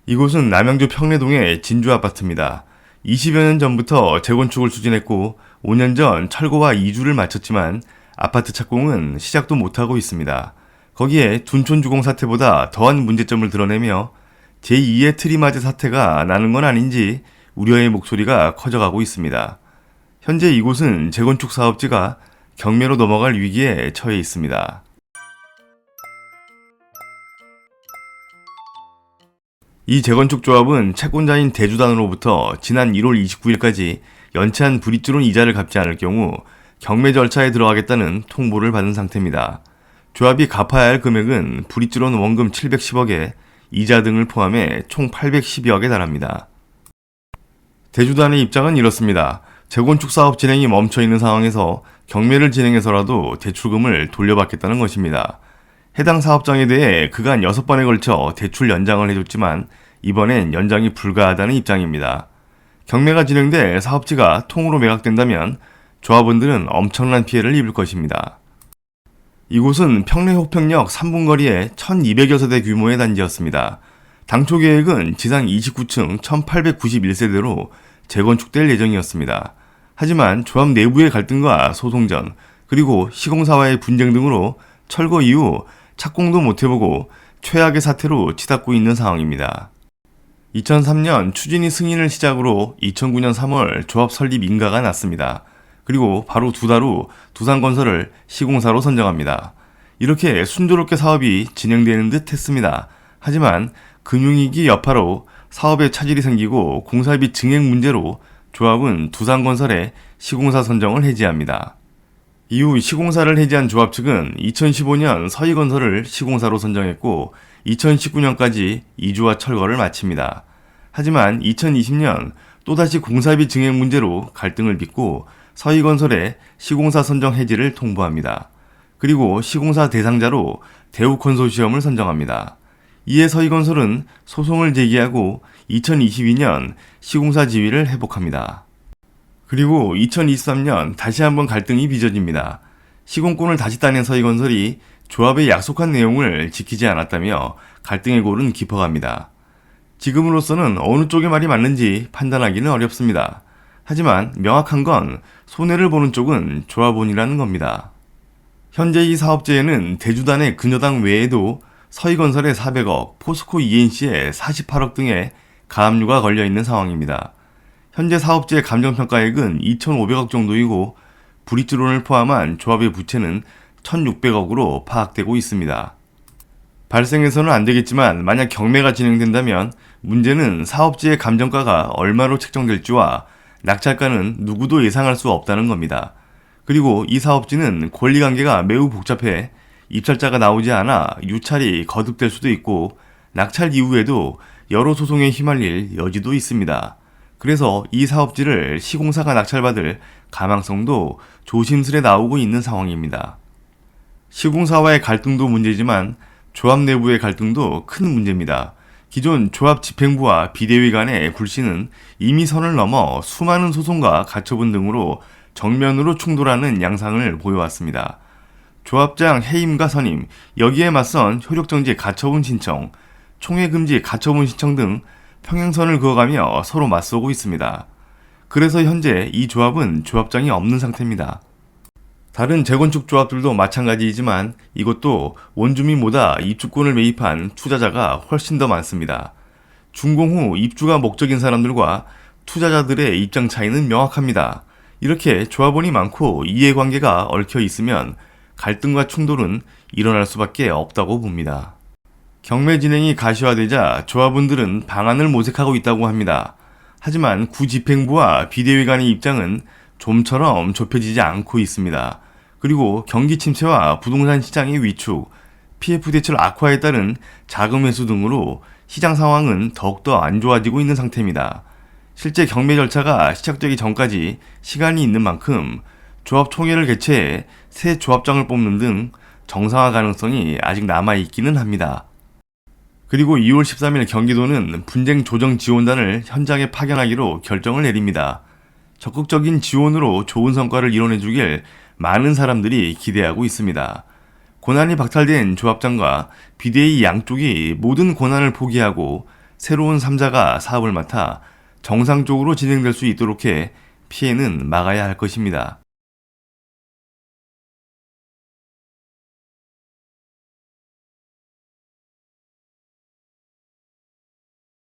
이곳은 남양주 평내동의 진주아파트입니다. 20여 년 전부터 재건축을 추진했고 5년 전 철거와 이주를 마쳤지만 아파트 착공은 시작도 못하고 있습니다. 거기에 둔촌주공 사태보다 더한 문제점을 드러내며 제2의 트리마즈 사태가 나는 건 아닌지 우려의 목소리가 커져가고 있습니다. 현재 이곳은 재건축 사업지가 경매로 넘어갈 위기에 처해 있습니다. 이 재건축 조합은 채권자인 대주단으로부터 지난 1월 29일까지 연체한 브릿지론 이자를 갚지 않을 경우 경매 절차에 들어가겠다는 통보를 받은 상태입니다. 조합이 갚아야 할 금액은 브릿지론 원금 710억에 이자 등을 포함해 총 812억에 달합니다. 대주단의 입장은 이렇습니다. 재건축 사업 진행이 멈춰있는 상황에서 경매를 진행해서라도 대출금을 돌려받겠다는 것입니다. 해당 사업장에 대해 그간 6번에 걸쳐 대출 연장을 해줬지만 이번엔 연장이 불가하다는 입장입니다. 경매가 진행돼 사업지가 통으로 매각된다면 조합원들은 엄청난 피해를 입을 것입니다. 이곳은 평내 호평역 3분 거리에 1200여 세대 규모의 단지였습니다. 당초 계획은 지상 29층 1891세대로 재건축될 예정이었습니다. 하지만 조합 내부의 갈등과 소송전, 그리고 시공사와의 분쟁 등으로 철거 이후 착공도 못해보고 최악의 사태로 치닫고 있는 상황입니다. 2003년 추진위 승인을 시작으로 2009년 3월 조합 설립 인가가 났습니다. 그리고 바로 2달 후 두산건설을 시공사로 선정합니다. 이렇게 순조롭게 사업이 진행되는 듯 했습니다. 하지만 금융위기 여파로 사업에 차질이 생기고 공사비 증액 문제로 조합은 두산건설의 시공사 선정을 해지합니다. 이후 시공사를 해지한 조합 측은 2015년 서희건설을 시공사로 선정했고 2019년까지 이주와 철거를 마칩니다. 하지만 2020년 또다시 공사비 증액 문제로 갈등을 빚고 서희건설의 시공사 선정 해지를 통보합니다. 그리고 시공사 대상자로 대우컨소시엄을 선정합니다. 이에 서희건설은 소송을 제기하고 2022년 시공사 지위를 회복합니다. 그리고 2023년 다시 한번 갈등이 빚어집니다. 시공권을 다시 따낸 서희건설이 조합에 약속한 내용을 지키지 않았다며 갈등의 골은 깊어갑니다. 지금으로서는 어느 쪽의 말이 맞는지 판단하기는 어렵습니다. 하지만 명확한 건 손해를 보는 쪽은 조합원이라는 겁니다. 현재 이 사업지에는 대주단의 근여당 외에도 서희건설의 400억, 포스코 ENC의 48억 등의 가압류가 걸려있는 상황입니다. 현재 사업지의 감정평가액은 2,500억 정도이고 브릿지론을 포함한 조합의 부채는 1,600억으로 파악되고 있습니다. 발생해서는 안 되겠지만 만약 경매가 진행된다면 문제는 사업지의 감정가가 얼마로 책정될지와 낙찰가는 누구도 예상할 수 없다는 겁니다. 그리고 이 사업지는 권리관계가 매우 복잡해 입찰자가 나오지 않아 유찰이 거듭될 수도 있고 낙찰 이후에도 여러 소송에 휘말릴 여지도 있습니다. 그래서 이 사업지를 시공사가 낙찰받을 가망성도 조심스레 나오고 있는 상황입니다. 시공사와의 갈등도 문제지만 조합 내부의 갈등도 큰 문제입니다. 기존 조합 집행부와 비대위 간의 불신은 이미 선을 넘어 수많은 소송과 가처분 등으로 정면으로 충돌하는 양상을 보여왔습니다. 조합장 해임과 선임, 여기에 맞선 효력정지 가처분 신청, 총회금지 가처분 신청 등 평행선을 그어가며 서로 맞서고 있습니다. 그래서 현재 이 조합은 조합장이 없는 상태입니다. 다른 재건축 조합들도 마찬가지이지만 이것도 원주민보다 입주권을 매입한 투자자가 훨씬 더 많습니다. 준공 후 입주가 목적인 사람들과 투자자들의 입장 차이는 명확합니다. 이렇게 조합원이 많고 이해관계가 얽혀 있으면 갈등과 충돌은 일어날 수밖에 없다고 봅니다. 경매 진행이 가시화되자 조합원들은 방안을 모색하고 있다고 합니다. 하지만 구집행부와 비대위 간의 입장은 좀처럼 좁혀지지 않고 있습니다. 그리고 경기 침체와 부동산 시장의 위축, PF 대출 악화에 따른 자금 회수 등으로 시장 상황은 더욱더 안 좋아지고 있는 상태입니다. 실제 경매 절차가 시작되기 전까지 시간이 있는 만큼 조합 총회를 개최해 새 조합장을 뽑는 등 정상화 가능성이 아직 남아있기는 합니다. 그리고 2월 13일 경기도는 분쟁 조정 지원단을 현장에 파견하기로 결정을 내립니다. 적극적인 지원으로 좋은 성과를 이뤄내주길 많은 사람들이 기대하고 있습니다. 권한이 박탈된 조합장과 비대위 양쪽이 모든 권한을 포기하고 새로운 3자가 사업을 맡아 정상적으로 진행될 수 있도록 해 피해는 막아야 할 것입니다.